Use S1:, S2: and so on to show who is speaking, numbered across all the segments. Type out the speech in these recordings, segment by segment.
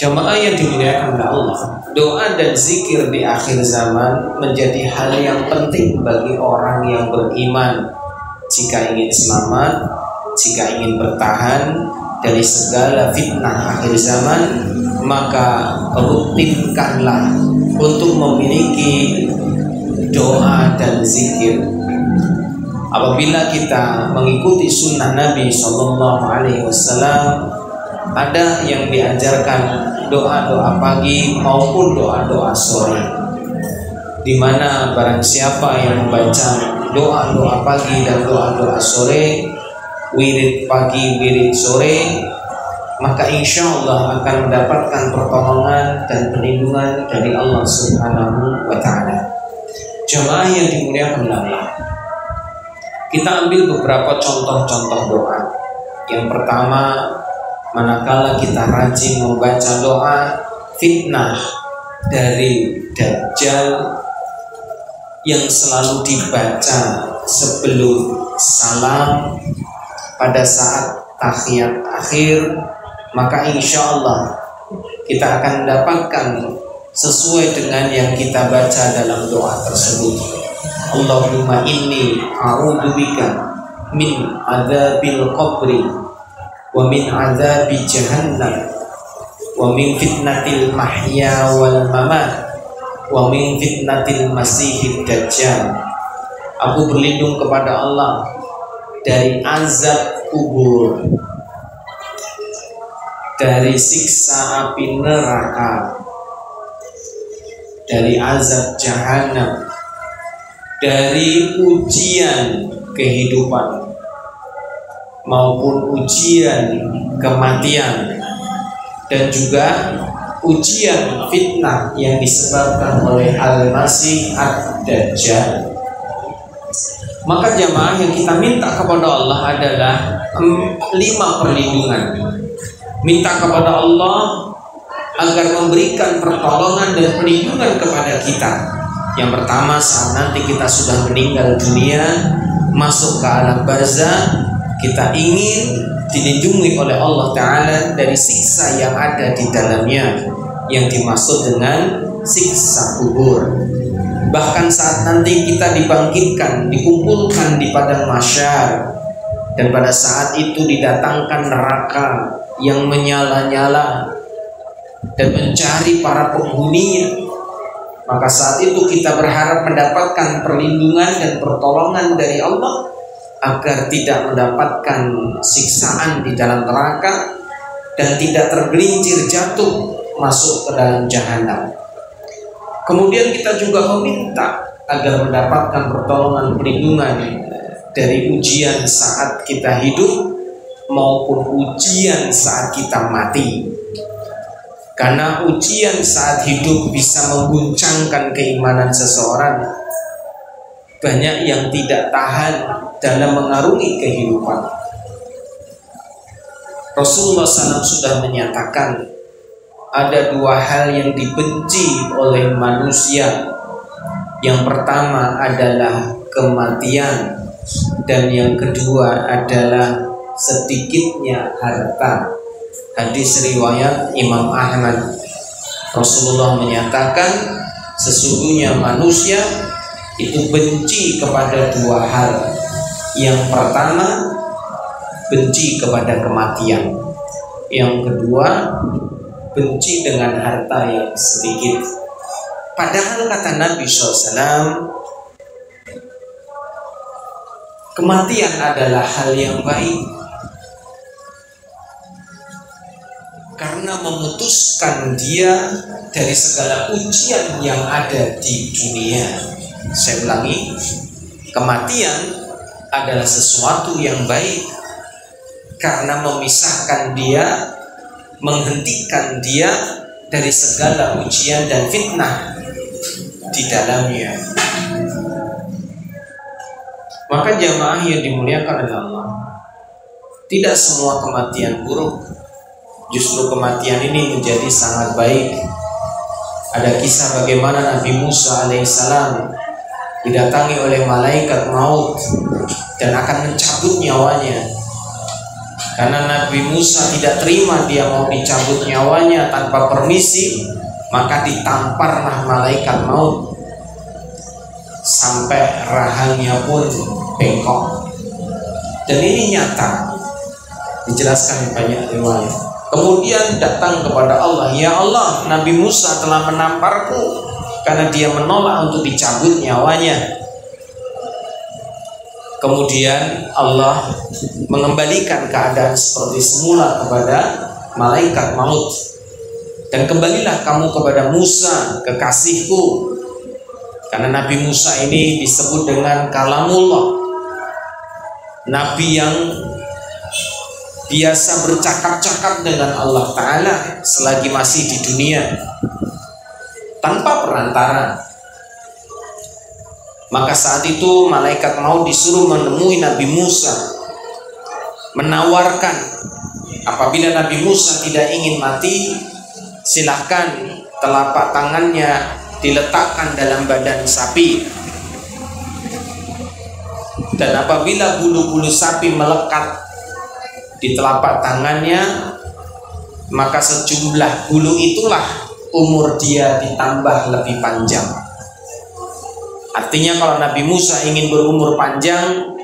S1: Jamaah yang dimuliakan oleh Allah, doa dan zikir di akhir zaman menjadi hal yang penting bagi orang yang beriman. Jika ingin selamat, jika ingin bertahan dari segala fitnah akhir zaman, maka rutinkanlah untuk memiliki doa dan zikir. Apabila kita mengikuti sunnah Nabi SAW, ada yang diajarkan doa-doa pagi maupun doa-doa sore, di mana barang siapa yang membaca doa-doa pagi dan doa-doa sore, wirid pagi, wirid sore, maka insya Allah akan mendapatkan pertolongan dan perlindungan dari Allah Subhanahu wa Ta'ala. Jemaah yang dimuliakan Allah, kita ambil beberapa contoh-contoh doa. Yang pertama, manakala kita rajin membaca doa, fitnah dari Dajjal yang selalu dibaca sebelum salam pada saat tahiyat akhir, maka insya Allah kita akan mendapatkan sesuai dengan yang kita baca dalam doa tersebut. Allahumma inni a'udzubika min adzabil qabri wa min adzabi jahannam wa min fitnatil mahya wal mamat wa min fitnatil masihid dajjal. Aku berlindung kepada Allah dari azab kubur, dari siksa api neraka, dari azab jahanam, dari ujian kehidupan maupun ujian kematian, dan juga ujian fitnah yang disebabkan oleh Al-Masih Ad-Dajjal. Maka jamaah yang kita minta kepada Allah adalah 5 perlindungan. Minta kepada Allah agar memberikan pertolongan dan perlindungan kepada kita. Yang pertama, saat nanti kita sudah meninggal dunia, masuk ke alam barzah, kita ingin dilindungi oleh Allah Ta'ala dari siksa yang ada di dalamnya, yang dimaksud dengan siksa kubur. Bahkan saat nanti kita dibangkitkan, dikumpulkan di padang mahsyar, dan pada saat itu didatangkan neraka yang menyala-nyala dan mencari para penghuninya, maka saat itu kita berharap mendapatkan perlindungan dan pertolongan dari Allah agar tidak mendapatkan siksaan di dalam neraka dan tidak tergelincir jatuh masuk ke dalam jahanam. Kemudian kita juga meminta agar mendapatkan pertolongan perlindungan dari ujian saat kita hidup maupun ujian saat kita mati. Karena ujian saat hidup bisa mengguncangkan keimanan seseorang. Banyak yang tidak tahan dalam mengarungi kehidupan. Rasulullah SAW sudah menyatakan ada 2 hal yang dibenci oleh manusia. Yang pertama adalah kematian, dan yang kedua adalah sedikitnya harta. Hadis riwayat Imam Ahmad. Rasulullah menyatakan sesungguhnya manusia itu benci kepada 2 hal. Yang pertama, benci kepada kematian. Yang kedua, benci dengan harta yang sedikit. Padahal kata Nabi SAW, kematian adalah hal yang baik, karena memutuskan dia dari segala ujian yang ada di dunia. Saya ulangi, kematian adalah sesuatu yang baik karena memisahkan dia, menghentikan dia dari segala ujian dan fitnah di dalamnya. Maka jamaah yang dimuliakan oleh Allah, tidak semua kematian buruk. Justru kematian ini menjadi sangat baik. Ada kisah bagaimana Nabi Musa alaihissalam didatangi oleh malaikat maut dan akan mencabut nyawanya. Karena Nabi Musa tidak terima dia mau dicabut nyawanya tanpa permisi, maka ditamparlah malaikat maut sampai rahangnya pun bengkok. Dan ini nyata, dijelaskan di banyak riwayat. Kemudian datang kepada Allah, ya Allah, Nabi Musa telah menamparku karena dia menolak untuk dicabut nyawanya. Kemudian Allah mengembalikan keadaan seperti semula kepada malaikat maut. Dan kembalilah kamu kepada Musa, kekasihku. Karena Nabi Musa ini disebut dengan kalamullah, Nabi yang biasa bercakap-cakap dengan Allah Ta'ala selagi masih di dunia, tanpa perantara. Maka saat itu malaikat maut disuruh menemui Nabi Musa, menawarkan apabila Nabi Musa tidak ingin mati, silahkan telapak tangannya diletakkan dalam badan sapi, dan apabila bulu-bulu sapi melekat di telapak tangannya, maka sejumlah bulu itulah umur dia ditambah lebih panjang. Artinya kalau Nabi Musa ingin berumur panjang,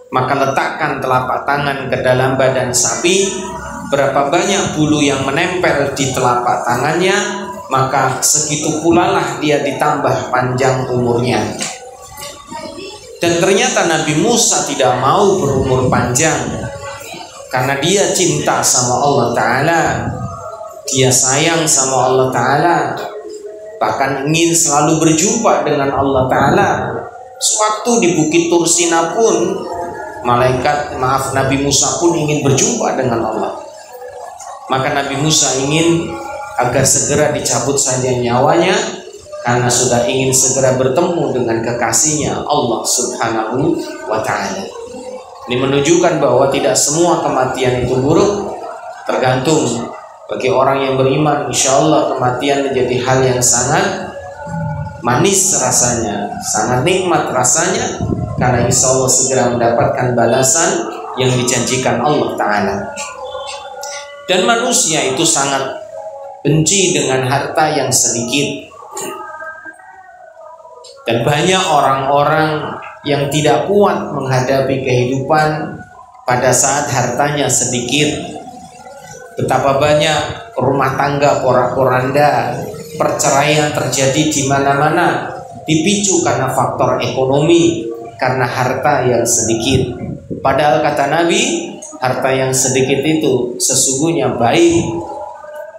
S1: maka letakkan telapak tangan ke dalam badan sapi. Berapa banyak bulu yang menempel di telapak tangannya, maka segitu pula lah dia ditambah panjang umurnya. Dan ternyata Nabi Musa tidak mau berumur panjang, karena dia cinta sama Allah Ta'ala, dia sayang sama Allah Ta'ala, bahkan ingin selalu berjumpa dengan Allah Ta'ala. Sewaktu di Bukit Tursina pun Nabi Musa pun ingin berjumpa dengan Allah. Maka Nabi Musa ingin agar segera dicabut saja nyawanya, karena sudah ingin segera bertemu dengan kekasihnya Allah Subhanahu wa Ta'ala. Ini menunjukkan bahwa tidak semua kematian itu buruk, tergantung. Bagi orang yang beriman, insya Allah kematian menjadi hal yang sangat manis rasanya, sangat nikmat rasanya, karena insya Allah segera mendapatkan balasan yang dijanjikan Allah Ta'ala. Dan manusia itu sangat benci dengan harta yang sedikit. Dan banyak orang-orang yang tidak kuat menghadapi kehidupan pada saat hartanya sedikit. Betapa banyak rumah tangga porak-poranda, perceraian terjadi di mana-mana, dipicu karena faktor ekonomi, karena harta yang sedikit. Padahal kata Nabi, harta yang sedikit itu sesungguhnya baik,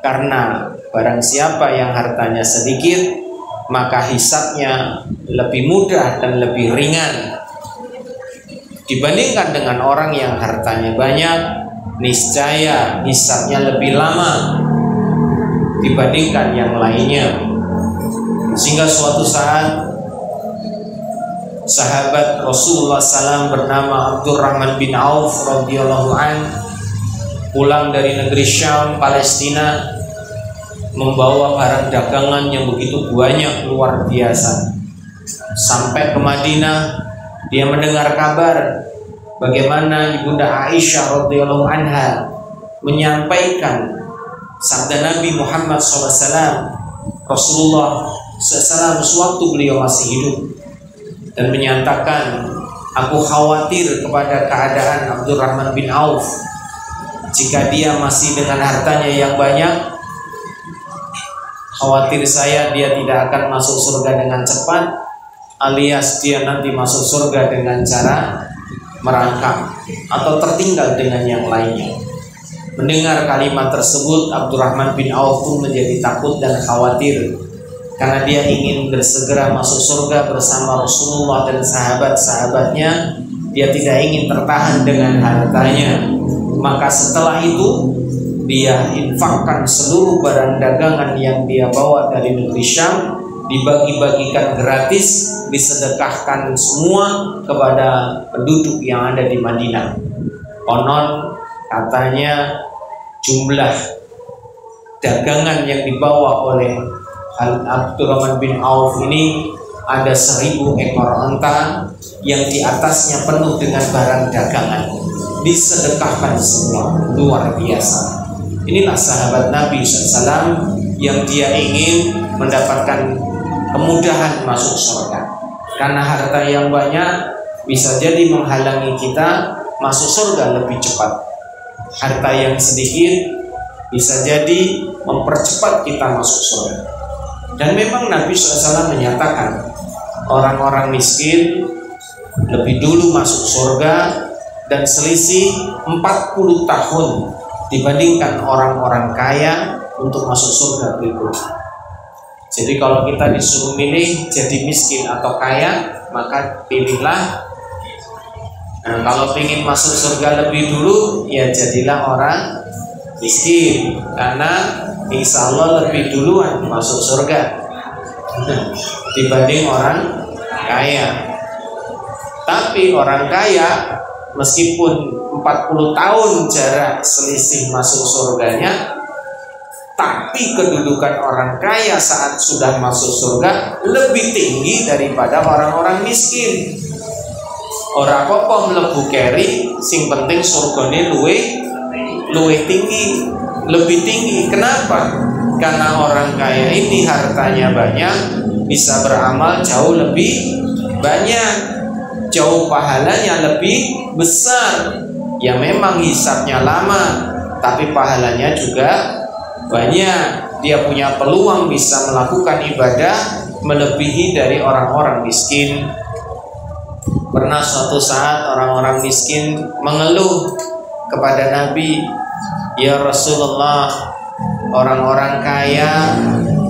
S1: karena barang siapa yang hartanya sedikit, maka hisabnya lebih mudah dan lebih ringan dibandingkan dengan orang yang hartanya banyak. Niscaya hisabnya lebih lama dibandingkan yang lainnya. Sehingga suatu saat sahabat Rasulullah SAW bernama Abdurrahman bin Auf radhiyallahu an pulang dari negeri Syam, Palestina, membawa barang dagangan yang begitu banyak, luar biasa. Sampai ke Madinah, dia mendengar kabar bagaimana Ibunda Aisyah radhiyallahu anha menyampaikan sabda Nabi Muhammad SAW, Rasulullah SAW sewaktu beliau masih hidup, dan menyatakan, aku khawatir kepada keadaan Abdurrahman bin Auf. Jika dia masih dengan hartanya yang banyak, khawatir saya dia tidak akan masuk surga dengan cepat, alias dia nanti masuk surga dengan cara merangkak atau tertinggal dengan yang lainnya. Mendengar kalimat tersebut, Abdurrahman bin Auf pun menjadi takut dan khawatir, karena dia ingin bersegera masuk surga bersama Rasulullah dan sahabat-sahabatnya. Dia tidak ingin tertahan dengan hartanya. Maka setelah itu dia infakkan seluruh barang dagangan yang dia bawa dari negeri Syam, dibagi-bagikan gratis, disedekahkan semua kepada penduduk yang ada di Madinah. Konon katanya jumlah dagangan yang dibawa oleh Abdurrahman bin Auf ini ada 1000 ekor unta yang di atasnya penuh dengan barang dagangan. disedekahkan semua. Luar biasa. Inilah sahabat Nabi SAW yang dia ingin mendapatkan kemudahan masuk surga. Karena harta yang banyak bisa jadi menghalangi kita masuk surga lebih cepat. Harta yang sedikit bisa jadi mempercepat kita masuk surga. Dan memang Nabi SAW menyatakan orang-orang miskin lebih dulu masuk surga dan selisih 40 tahun dibandingkan orang-orang kaya untuk masuk surga berikutnya. Jadi kalau kita disuruh milih jadi miskin atau kaya, maka pilihlah. Nah, kalau ingin masuk surga lebih dulu, ya jadilah orang miskin, karena insya Allah lebih duluan masuk surga dibanding orang kaya. Tapi orang kaya meskipun 40 tahun jarak selisih masuk surganya, tapi kedudukan orang kaya saat sudah masuk surga lebih tinggi daripada orang-orang miskin. Ora apa-apa mlebu keri, sing penting surgane luwih tinggi, lebih tinggi. Kenapa? Karena orang kaya ini hartanya banyak, bisa beramal jauh lebih banyak, jauh pahalanya lebih besar. Ya memang hisabnya lama, tapi pahalanya juga banyak. Dia punya peluang bisa melakukan ibadah melebihi dari orang-orang miskin. Pernah suatu saat orang-orang miskin mengeluh kepada Nabi, "Ya Rasulullah, orang-orang kaya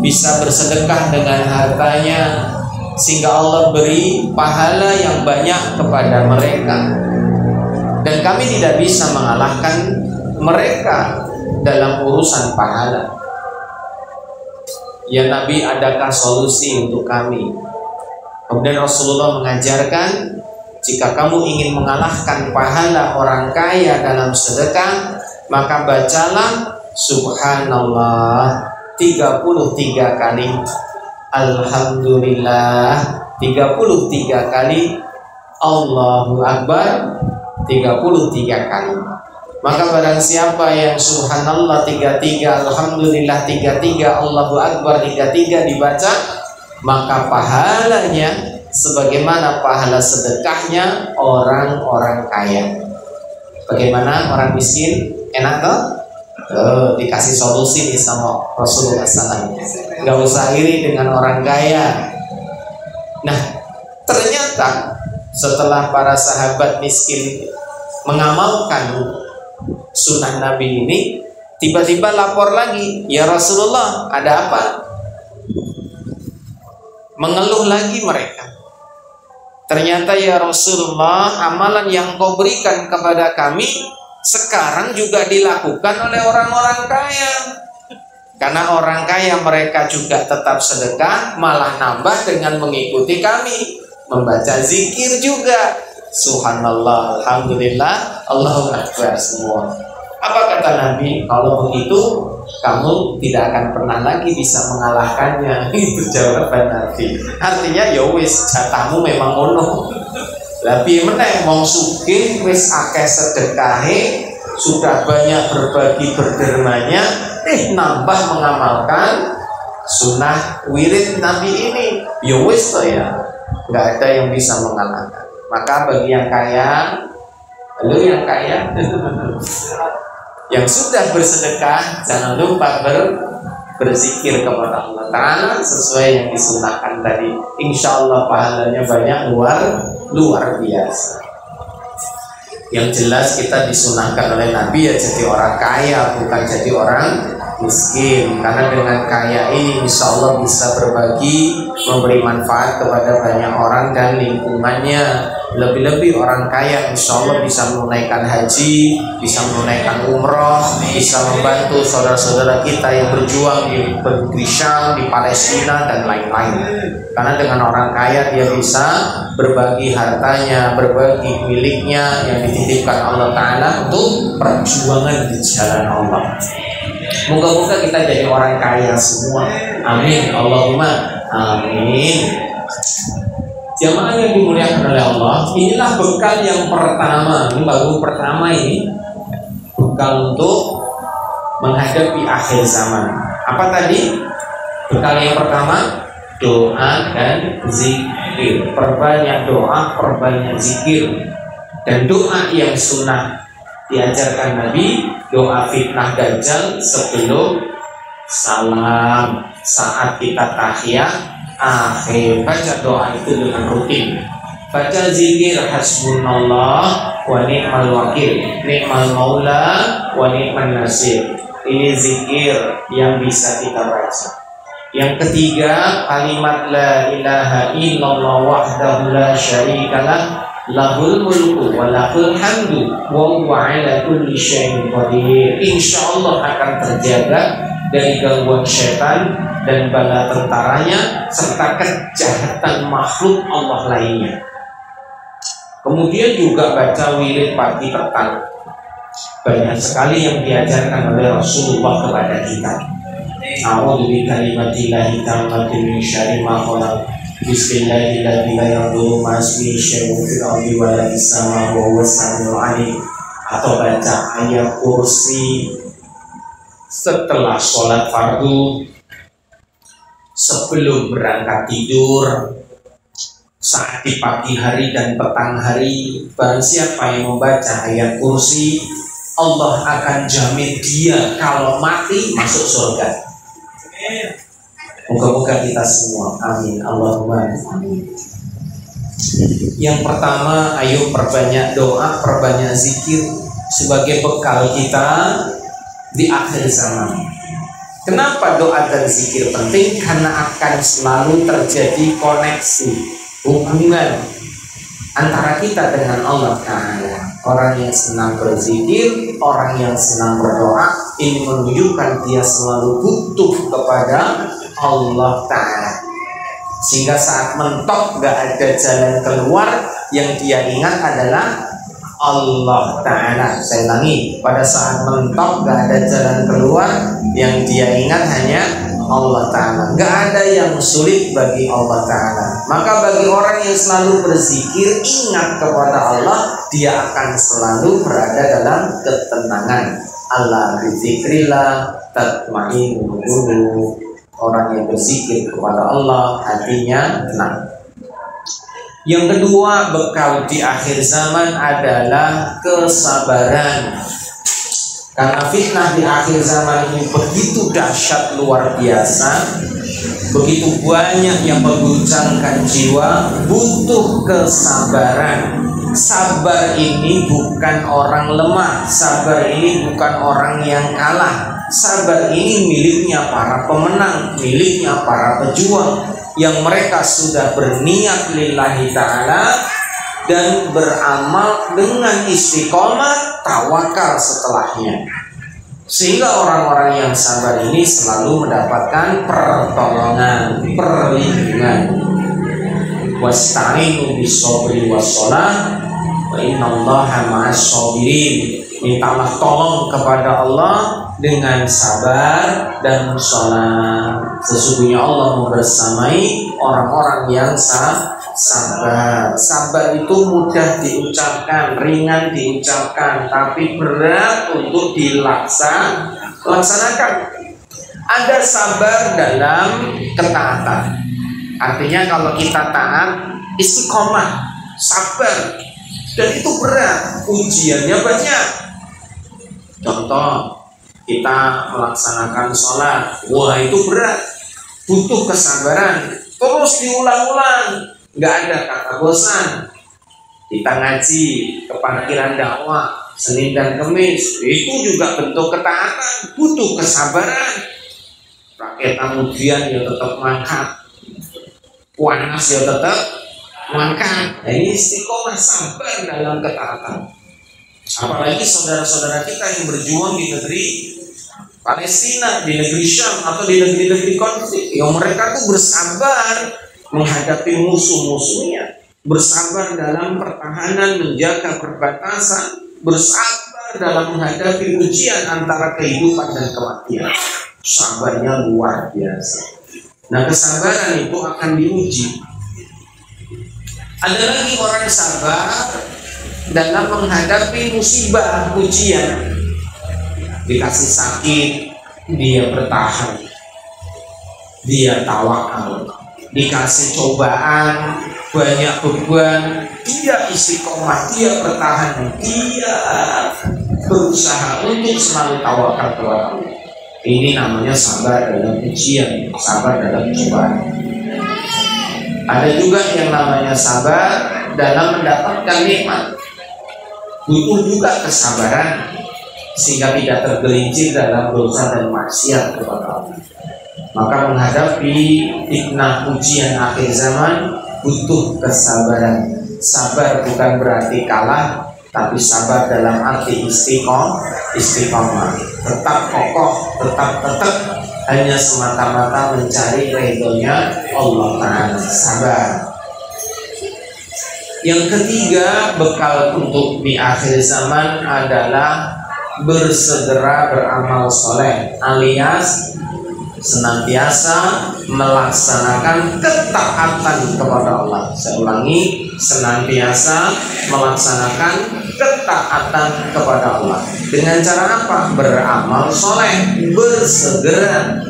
S1: bisa bersedekah dengan hartanya sehingga Allah beri pahala yang banyak kepada mereka, dan kami tidak bisa mengalahkan mereka dalam urusan pahala. Ya Nabi, adakah solusi untuk kami?" Kemudian Rasulullah mengajarkan, jika kamu ingin mengalahkan pahala orang kaya dalam sedekah, maka bacalah Subhanallah 33 kali, Alhamdulillah 33 kali, Allahu Akbar 33 kali. Maka barang siapa yang Subhanallah 33, Alhamdulillah 33, Allahu Akbar 33 dibaca, maka pahalanya sebagaimana pahala sedekahnya orang-orang kaya. Bagaimana orang miskin? Enak toh? Dikasih solusi nih sama Rasulullah SAW. Nggak usah iri dengan orang kaya. Nah, ternyata setelah para sahabat miskin mengamalkan sunnah Nabi ini, tiba-tiba lapor lagi, "Ya Rasulullah, ada apa?" Mengeluh lagi mereka. Ternyata, "Ya Rasulullah, amalan yang kau berikan kepada kami sekarang juga dilakukan oleh orang-orang kaya. Karena orang kaya mereka juga tetap sedekah, malah nambah dengan mengikuti kami, membaca zikir juga. Subhanallah, Alhamdulillah, Allahu Akbar semua." Apa kata Nabi? "Kalau begitu kamu tidak akan pernah lagi bisa mengalahkannya." Itu jawaban Nabi. Artinya ya wis, jatahmu memang ngono. Lah piye meneh wong sugih wis akeh sedekahe, sudah banyak berbagi berdermanya, nambah mengamalkan sunnah wirid Nabi ini. Ya wis toh ya, nggak ada yang bisa mengalahkan. Maka bagi yang kaya, lu yang kaya yang sudah bersedekah, jangan lupa berzikir kepada Allah Ta'ala sesuai yang disunahkan tadi. Insya Allah pahalanya banyak, luar biasa. Yang jelas kita disunahkan oleh Nabi ya jadi orang kaya, bukan jadi orang miskin. Karena dengan kaya ini insya Allah bisa berbagi, memberi manfaat kepada banyak orang dan lingkungannya. Lebih-lebih orang kaya insya Allah bisa menunaikan haji, bisa menunaikan umroh, bisa membantu saudara-saudara kita yang berjuang di negeri Syam, di Palestina dan lain-lain. Karena dengan orang kaya dia bisa berbagi hartanya, berbagi miliknya yang dititipkan Allah Ta'ala untuk perjuangan di jalan Allah. Moga-moga kita jadi orang kaya semua. Amin. Allahumma amin. Jamaah yang dimuliakan oleh Allah, inilah bekal yang pertama. Ini baru pertama ini, bekal untuk menghadapi akhir zaman. Apa tadi? Bekal yang pertama, doa dan zikir. Perbanyak doa, perbanyak zikir. Dan doa yang sunnah diajarkan Nabi, doa fitnah dajjal sebelum salam, saat kita tahiyat akhir, baca doa itu dengan rutin. Baca zikir hasbunallah wa ni'mal wakil, ni'mal maula wa ni'man nasir. Ini zikir yang bisa kita baca. Yang ketiga, kalimat la ilaha illallah wahdahu la syarikalah, lahul mulku wa lahul hamdu wa huwa ala kulli syai'in qadir. Insyaallah akan terjaga dari gangguan setan dan bala tentaranya serta kejahatan makhluk Allah lainnya. Kemudian juga baca wirid pagi petang. Banyak sekali yang diajarkan oleh Rasulullah kepada kita. A'udzu bikalimatillahi tammati min syarri ma khalaq. Bismillahirrahmanirrahim. La yadurru ma ismihi syai'un fil ardi wa la fis samaa'i wa huwas samiul 'alim. Atau baca ayat kursi setelah sholat fardu, sebelum berangkat tidur, saat di pagi hari dan petang hari. Barang siapa yang membaca ayat kursi, Allah akan jamin dia kalau mati masuk surga. Moga-moga kita semua, amin, Allahumma amin. Yang pertama, ayo perbanyak doa, perbanyak zikir sebagai bekal kita di akhir zaman. Kenapa doa dan zikir penting? Karena akan selalu terjadi koneksi, hubungan antara kita dengan Allah Ta'ala. Orang yang senang berzikir, orang yang senang berdoa, ini menunjukkan dia selalu butuh kepada Allah Ta'ala. Sehingga saat mentok gak ada jalan keluar, yang dia ingat adalah Allah Ta'ala. Saya ulangi, pada saat mentok gak ada jalan keluar, yang dia ingat hanya Allah Ta'ala. Gak ada yang sulit bagi Allah Ta'ala. Maka bagi orang yang selalu berzikir, ingat kepada Allah, dia akan selalu berada dalam ketenangan. Allah bizikrillah tatma'innul qulub. Orang yang berzikir kepada Allah, hatinya tenang. Yang kedua, bekal di akhir zaman adalah kesabaran. Karena fitnah di akhir zaman ini begitu dahsyat, luar biasa, begitu banyak yang mengguncangkan jiwa, butuh kesabaran. Sabar ini bukan orang lemah, sabar ini bukan orang yang kalah. Sabar ini miliknya para pemenang, miliknya para pejuang yang mereka sudah berniat lillahi ta'ala dan beramal dengan istiqomah, tawakal setelahnya. Sehingga orang-orang yang sabar ini selalu mendapatkan pertolongan, perlindungan. Wasta'inu bis-sabri was-shalah wa innallaha ma'as-sabirin. Mintalah tolong kepada Allah dengan sabar dan sholat. Sesungguhnya Allah membersamai orang-orang yang sabar. Sabar itu mudah diucapkan, ringan diucapkan, tapi berat untuk dilaksanakan. Ada sabar dalam ketaatan. Artinya kalau kita taat, istiqomah, sabar, dan itu berat, ujiannya banyak. Contoh, kita melaksanakan sholat, wah itu berat, butuh kesabaran, terus diulang-ulang, nggak ada kata bosan. Kita ngaji ke parkiran dakwah Senin dan Kamis, itu juga bentuk ketaatan, butuh kesabaran. Rakyat ujian ya tetap mangkat, panas ya tetap mangkat. Nah, ini istiqomah, sabar dalam ketaatan. Apalagi saudara-saudara kita yang berjuang di negeri Palestina, di negeri Syam, atau di negeri-negeri konflik, yang mereka tuh bersabar menghadapi musuh-musuhnya, bersabar dalam pertahanan, menjaga perbatasan, bersabar dalam menghadapi ujian antara kehidupan dan kematian. Sabarnya luar biasa. Nah, kesabaran itu akan diuji. Ada lagi orang sabar dalam menghadapi musibah, ujian. Dikasih sakit, dia bertahan, dia tawakal. Dikasih cobaan, banyak beban, dia istiqomah, dia bertahan, dia berusaha untuk selalu tawakal kepada Allah. Ini namanya sabar dalam ujian, sabar dalam cobaan. Ada juga yang namanya sabar dalam mendapatkan nikmat. Butuh juga kesabaran sehingga tidak tergelincir dalam dosa dan maksiat kepada Allah. Maka menghadapi fitnah ujian akhir zaman butuh kesabaran. Sabar bukan berarti kalah, tapi sabar dalam arti istiqomah. Tetap kokoh, tetap hanya semata-mata mencari ridhonya Allah Ta'ala. Sabar. Yang ketiga, bekal untuk di akhir zaman adalah bersegera beramal soleh, alias senantiasa melaksanakan ketaatan kepada Allah. Saya ulangi, senantiasa melaksanakan ketaatan kepada Allah. Dengan cara apa? Beramal soleh, bersegera.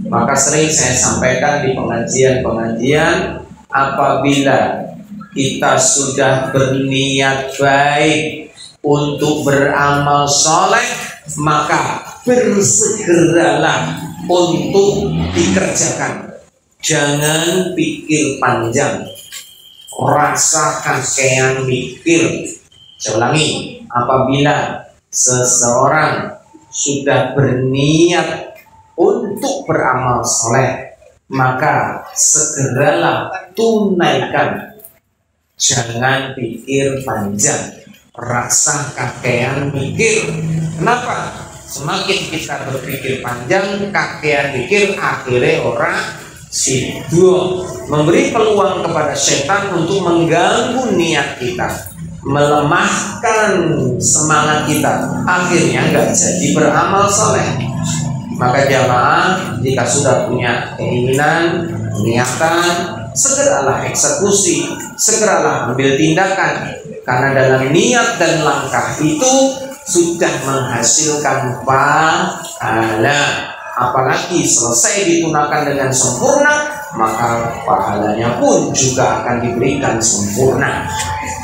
S1: Maka sering saya sampaikan di pengajian-pengajian, apabila kita sudah berniat baik untuk beramal soleh, maka bersegeralah untuk dikerjakan. Jangan pikir panjang, rasakan kayak mikir. Saya ulangi, apabila seseorang sudah berniat untuk beramal soleh, maka segeralah tunaikan. Jangan pikir panjang, rasa kakean mikir. Kenapa? Semakin kita berpikir panjang, kakean mikir, akhirnya orang sido memberi peluang kepada setan untuk mengganggu niat kita, melemahkan semangat kita, akhirnya nggak jadi beramal soleh. Maka jamaah, jika sudah punya keinginan, niatan, segeralah eksekusi, segeralah ambil tindakan, karena dalam niat dan langkah itu sudah menghasilkan pahala. Apalagi selesai ditunaikan dengan sempurna, maka pahalanya pun juga akan diberikan sempurna.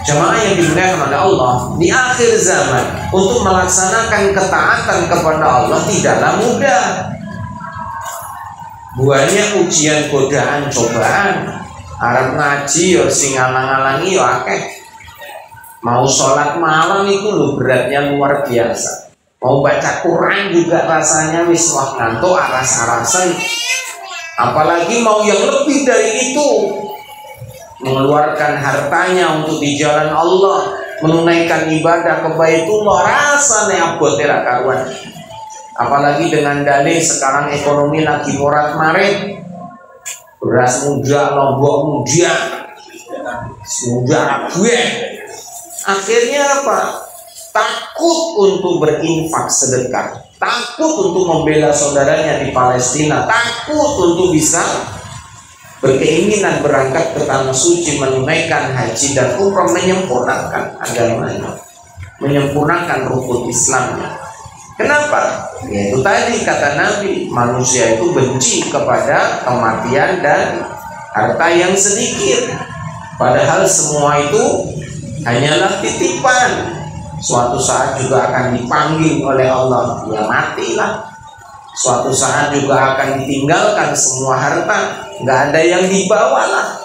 S1: Jemaah yang dimuliakan oleh Allah, di akhir zaman untuk melaksanakan ketaatan kepada Allah tidaklah mudah. Banyak ujian, godaan, cobaan. Arab ngaji yo sing ngalang-alangi yo akeh. Mau sholat malam itu loh beratnya luar biasa. Mau baca Quran juga rasanya wis wah ngantuk aras-arasan. Apalagi mau yang lebih dari itu, mengeluarkan hartanya untuk di jalan Allah, menunaikan ibadah ke Baitullah, rasanya abot era karuan. Apalagi dengan dalih sekarang ekonomi lagi morat-marit, beras muda, lombok muda, gue. Akhirnya apa? Takut untuk berinfak sedekah, takut untuk membela saudaranya di Palestina, takut untuk bisa berkeinginan berangkat ke tanah suci, menunaikan haji dan umrah, menyempurnakan agamanya, menyempurnakan rukun Islamnya. Kenapa? Yaitu tadi kata Nabi, manusia itu benci kepada kematian dan harta yang sedikit. Padahal semua itu hanyalah titipan. Suatu saat juga akan dipanggil oleh Allah, ya matilah. Suatu saat juga akan ditinggalkan semua harta, nggak ada yang dibawalah.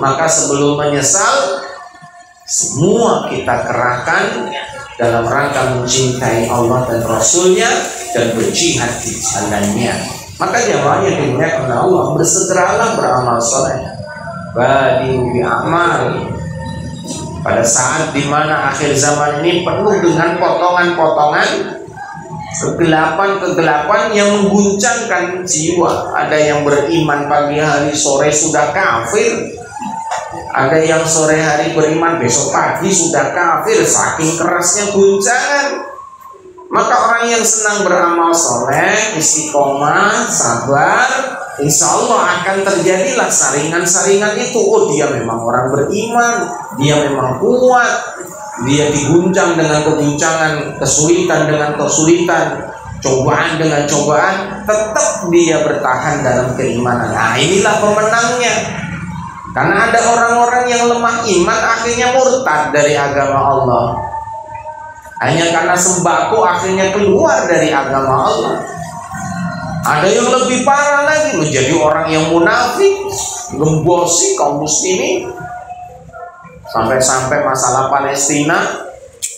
S1: Maka sebelum menyesal, semua kita kerahkan dalam rangka mencintai Allah dan Rasulnya dan berjihad di jalannya. Maka jamaah yang dimuliakan oleh Allah, bersegeralah beramal soleh. Badiu bi amal. Pada saat dimana akhir zaman ini penuh dengan potongan-potongan, kegelapan-kegelapan yang mengguncangkan jiwa. Ada yang beriman pagi hari, sore sudah kafir. Ada yang sore hari beriman, besok pagi sudah kafir, saking kerasnya guncangan. Maka orang yang senang beramal soleh, istiqomah, sabar, insya Allah akan terjadilah saringan-saringan itu. Oh, dia memang orang beriman, dia memang kuat, dia diguncang dengan keguncangan, kesulitan dengan kesulitan, cobaan dengan cobaan, tetap dia bertahan dalam keimanan. Nah, inilah pemenangnya. Karena ada orang-orang yang lemah iman akhirnya murtad dari agama Allah. Hanya karena sembako akhirnya keluar dari agama Allah. Ada yang lebih parah lagi, menjadi orang yang munafik, gembosi kaum muslimin. Sampai-sampai masalah Palestina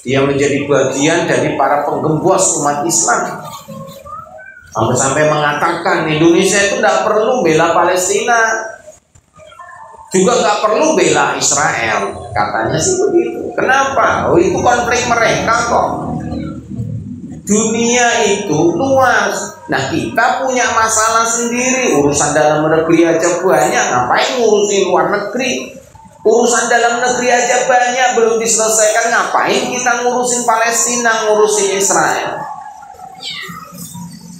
S1: dia menjadi bagian dari para penggembos umat Islam. Sampai-sampai mengatakan Indonesia itu tidak perlu bela Palestina, juga nggak perlu bela Israel. Katanya sih begitu. Kenapa? Oh, itu konflik mereka kok. Dunia itu luas. Nah, kita punya masalah sendiri. Urusan dalam negeri aja banyak, ngapain ngurusin luar negeri? Urusan dalam negeri aja banyak belum diselesaikan, ngapain kita ngurusin Palestina, ngurusin Israel?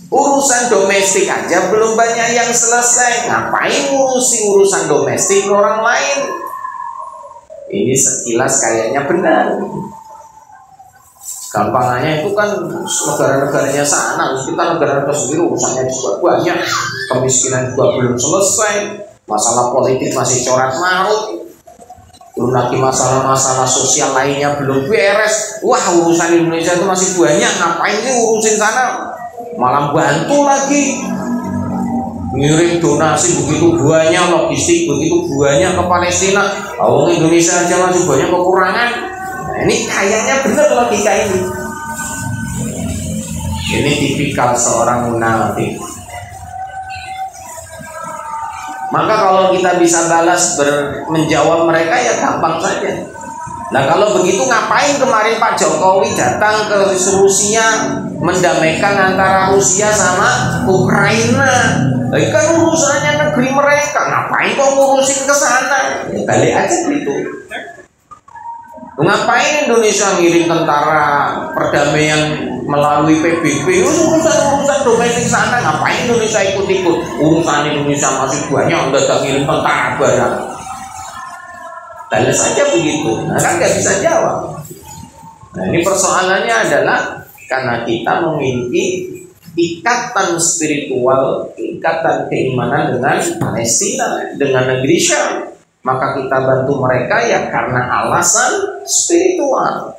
S1: Urusan domestik aja belum banyak yang selesai, ngapain ngurusin urusan domestik orang lain? Ini sekilas kayaknya benar. Gampangannya itu kan negara-negaranya sana, kita negara-negara sendiri urusannya juga banyak, kemiskinan juga belum selesai, masalah politik masih corak-marut. Belum lagi masalah-masalah sosial lainnya belum beres. Wah, urusan Indonesia itu masih banyak, ngapain sih urusin sana? Malah bantu lagi, ngirim donasi begitu banyak, logistik begitu banyak ke Palestina. Orang Indonesia aja masih banyak kekurangan. Nah, ini kayaknya benar logika ini. Ini tipikal seorang munafik. Maka kalau kita bisa balas menjawab mereka ya gampang saja. Nah, kalau begitu ngapain kemarin Pak Jokowi datang ke Rusia mendamaikan antara Rusia sama Ukraina? Kan urusannya negeri mereka, ngapain kok ngurusin ke sana? Ya, balik aja gitu. Ngapain Indonesia ngirim tentara perdamaian melalui PBB? Urusan domestik sana, ngapain Indonesia ikut-ikut? Urusan Indonesia masih banyak, udah gak ngirim tentara barang. Tanya saja begitu. Nah, kan nggak bisa jawab. Nah, ini persoalannya adalah karena kita memiliki ikatan spiritual, ikatan keimanan dengan Palestina, dengan negeri Syam. Maka kita bantu mereka ya karena alasan spiritual,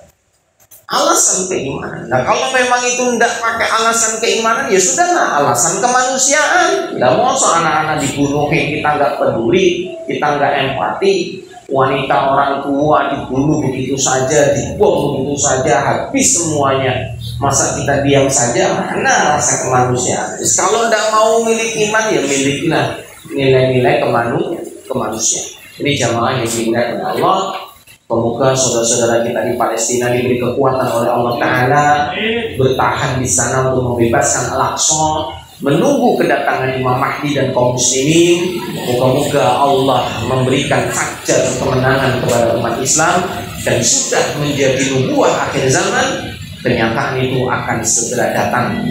S1: alasan keimanan. Nah, kalau memang itu tidak pakai alasan keimanan, ya sudahlah, alasan kemanusiaan. Tidak mau anak-anak dibunuh, kita nggak peduli, kita nggak empati. Wanita orang tua dibunuh begitu saja, dibom begitu saja, habis semuanya. Masa kita diam saja? Mana rasa kemanusiaan? Kalau tidak mau milik iman, ya milikilah nilai-nilai kemanusiaan. Ini jamaah yang dimuliakan Allah. Semoga saudara-saudara kita di Palestina diberi kekuatan oleh Allah Ta'ala, bertahan di sana untuk membebaskan Al-Aqsa, menunggu kedatangan Imam Mahdi dan kaum muslimin. Moga-moga Allah memberikan fajar kemenangan kepada umat Islam, dan sudah menjadi nubuah akhir zaman, kenyataan itu akan segera datang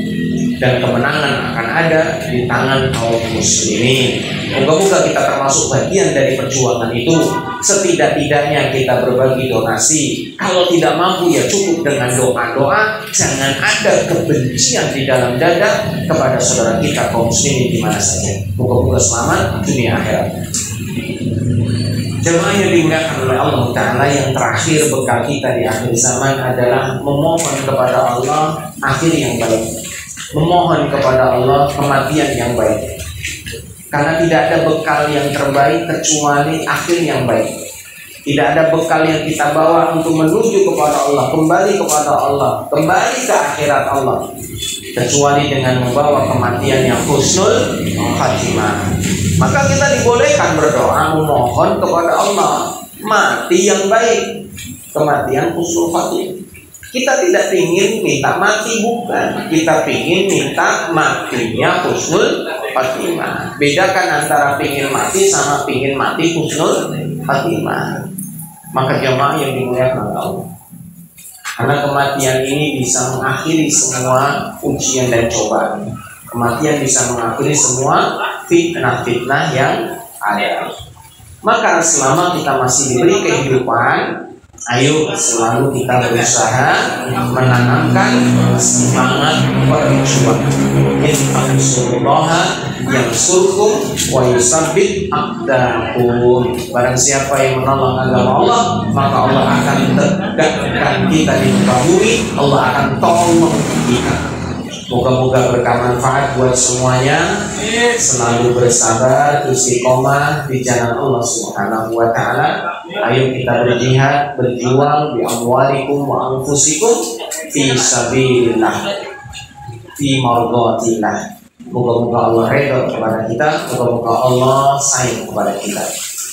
S1: dan kemenangan akan ada di tangan kaum muslimin. Moga-moga kita termasuk bagian dari perjuangan itu. Setidak-tidaknya kita berbagi donasi. Kalau tidak mampu ya cukup dengan doa-doa. Jangan ada kebencian di dalam dada kepada saudara kita kaum muslimin di mana saja. Moga-moga selamat dunia akhirat. Jemaah yang dimuliakan oleh Allah Ta'ala, yang terakhir bekal kita di akhir zaman adalah memohon kepada Allah akhir yang baik, memohon kepada Allah kematian yang baik. Karena tidak ada bekal yang terbaik kecuali akhir yang baik. Tidak ada bekal yang kita bawa untuk menuju kepada Allah, kembali kepada Allah, kembali ke akhirat Allah, kecuali dengan membawa kematian yang husnul khatimah. Maka kita dibolehkan berdoa memohon kepada Allah mati yang baik, kematian husnul khatimah. Kita tidak ingin minta mati, bukan. Kita ingin minta matinya husnul khatimah. Bedakan antara pingin mati sama pingin mati husnul khatimah. Maka jamaah yang dimuliakan Allah, karena kematian ini bisa mengakhiri semua ujian dan cobaan. Kematian bisa mengakhiri semua fitnah-fitnah yang ada. Maka selama kita masih diberi kehidupan, ayo selalu kita berusaha menanamkan semangat berjuang. Innallaha yansurkum wa yusabbit aqdamakum. Barang siapa yang menolong agama Allah, maka Allah akan tegakkan kita di muka bumi. Allah akan tolong kita. Moga-moga bermanfaat buat semuanya. Selalu bersabar, istiqomah di jalan Allah Subhanahu wa Ta'ala. Ayo kita berjihad, berjuang bi amwalikum wa anfusikum fi sabilillah, fi mardhatillah. Moga-moga Allah redha kepada kita, moga-moga Allah sayang kepada kita.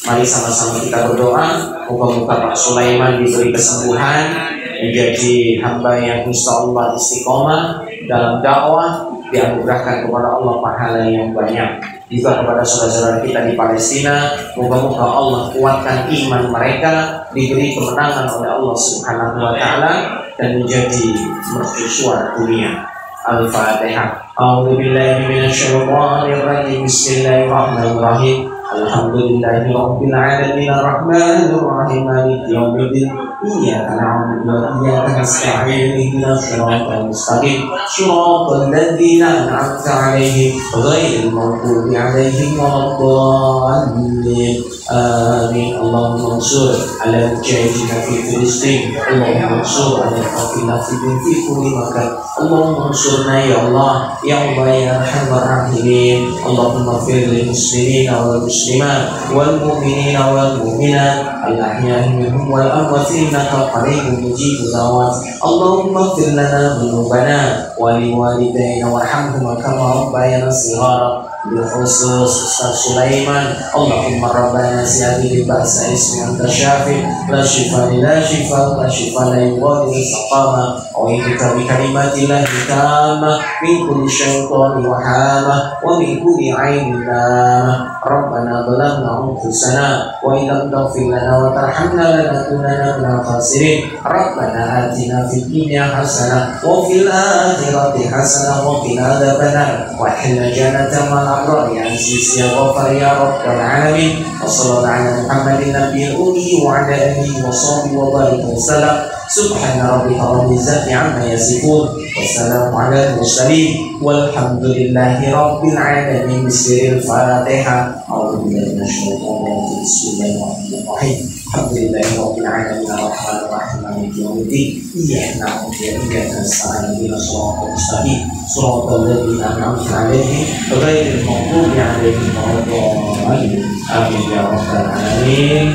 S1: Mari sama-sama kita berdoa. Moga-moga Pak Sulaiman diberi kesembuhan, menjadi hamba yang insyaallah istiqomah dalam dakwah, dianugerahkan kepada Allah pahala yang banyak. Juga kepada saudara-saudara kita di Palestina, moga-moga Allah kuatkan iman mereka, diberi kemenangan oleh Allah Subhanahu wa Ta'ala, dan menjadi mercusuar dunia. Al-Fatihah. A'udzubillahi minasyaitonir rajim. Bismillahirrahmanirrahim. Alhamdulillahi rabbil alamin arrahmanir rahim maliki yaumiddin iyyaka na'budu wa iyyaka nasta'in ihdinas siratal mustaqim siratal ladzina an'amta 'alaihim ghairil maghdubi 'alaihim waladdallin. Amin. Allahumma ansur 'ala mujahidina fi Filistin, Allahumma ansur 'ala al-qafilin fi kulli makan. Allahumma ansurna ya Allah ya Allah ya arhamar rahimin. Allahumma ighfir lil muslimina wal muslimat wal mu'minina wal mu'minat al-ahya'i minhum wal amwat innaka qaribun mujibud da'wat. Allahumma ighfir lana dhunubana wa liwalidayna warhamhuma kama rabbayana shighara. Bilkhusus Ustaz Sulaiman, Allahumma rabbana si'adil ba'sa ismi anta syafi la shifa la shifa la shifa la yughadiru saqama wa ika bi kalimatillahi tamma min kulli syaitan wa hama wa min kulli ainin lama. Rabbana dhalamna anfusana wa in lam taghfir lana wa tarhamna lanakunanna minal khasirin. Rabbana atina fid dunya hasanah wa fil akhirati hasanah wa qina adzabannar wa qina jannata ma'al abrar ya aziz ya ghafar ya rabbal alamin. Wa sallallahu ala Muhammadin nabiyil ummi wa ala alihi wa sahbihi wa barik wa sallam. Subhana rabbika rabbil izzati amma yasifun wa salamun ala mursalin walhamdulillahi rabbil alamin. Bismillahil Fatihah. A'udzu billahi minasyaitonir rajim. Bismillahirrahmanirrahim. Alhamdulillahi rabbil alamin arrahmanir rahim maliki yaumiddin iyyaka na'budu wa iyyaka nasta'in ihdinas siratal mustaqim siratal ladzina an'amta 'alaihim ghairil maghdubi 'alaihim waladdallin. Amin ya rabbal alamin.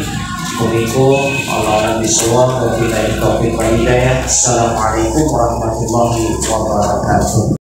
S1: Allah bisawab wa billahi taufiq wal hidayah. Assalamualaikum warahmatullahi wabarakatuh.